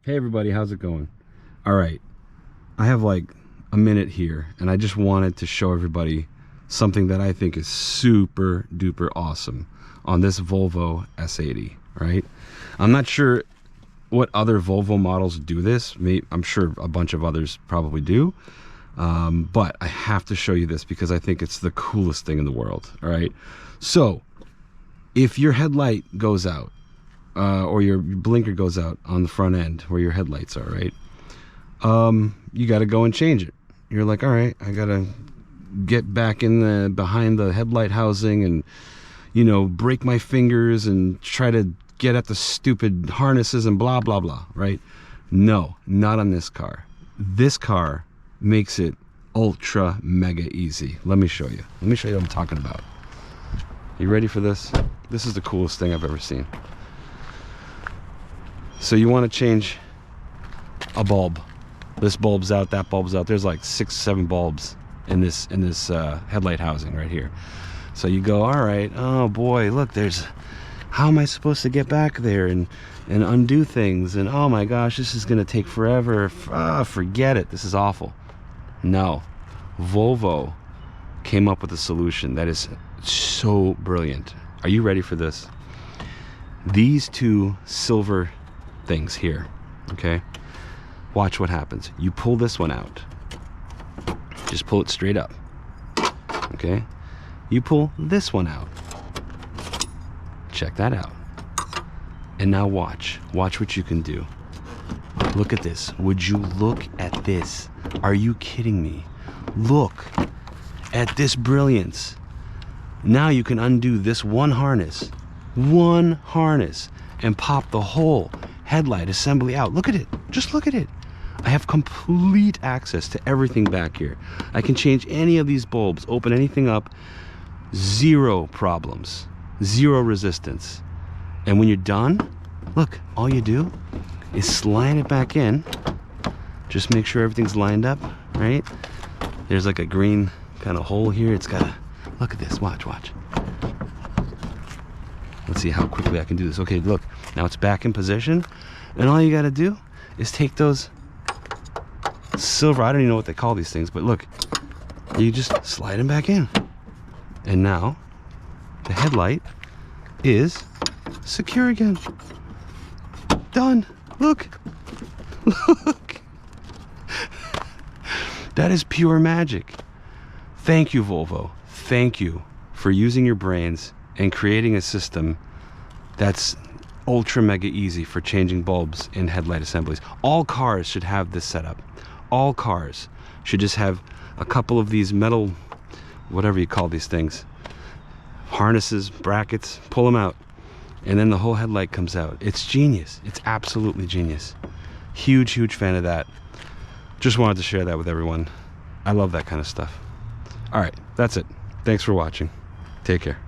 Hey everybody, how's it going? All right, I have like a minute here and I just wanted to show everybody something that I think is super duper awesome on this Volvo S80, right? I'm not sure what other Volvo models do this. I'm sure a bunch of others probably do, but I have to show you this because I think it's the coolest thing in the world. All right, so if your headlight goes out, or your blinker goes out on the front end where your headlights are, right? You got to go and change it. You're like, all right, I got to get back in behind the headlight housing and, you know, break my fingers and try to get at the stupid harnesses and blah, blah, blah, right? No, not on this car. This car makes it ultra mega easy. Let me show you. Let me show you what I'm talking about. You ready for this? This is the coolest thing I've ever seen. So you want to change a bulb. This bulb's out, that bulb's out. There's like 6, 7 bulbs in this headlight housing right here. So you go, all right, oh boy, look, how am I supposed to get back there and undo things? And oh my gosh, this is gonna take forever. Forget it, this is awful. No, Volvo came up with a solution that is so brilliant. Are you ready for this? These two silver things here, okay, watch what happens. You pull this one out, just pull it straight up, okay? You pull this one out, check that out, and now watch what you can do. Look at this. Would you look at this? Are you kidding me? Look at this brilliance. Now you can undo this one harness, and pop the whole headlight assembly out. Look at it, just look at it. I have complete access to everything back here. I can change any of these bulbs, open anything up, zero problems, zero resistance. And when you're done, look, all you do is slide it back in. Just make sure everything's lined up, right? There's like a green kind of hole here. It's got a, look at this, watch. Let's see how quickly I can do this. Okay, look, now it's back in position. And all you gotta do is take those silver, I don't even know what they call these things, but look, you just slide them back in. And now the headlight is secure again. Done. Look. Look. That is pure magic. Thank you, Volvo. Thank you for using your brains and creating a system that's ultra mega easy for changing bulbs in headlight assemblies. All cars should have this setup. All cars should just have a couple of these metal, whatever you call these things, harnesses, brackets, pull them out, and then the whole headlight comes out. It's genius. It's absolutely genius. Huge fan of that. Just wanted to share that with everyone. I love that kind of stuff. All right, that's it. Thanks for watching. Take care.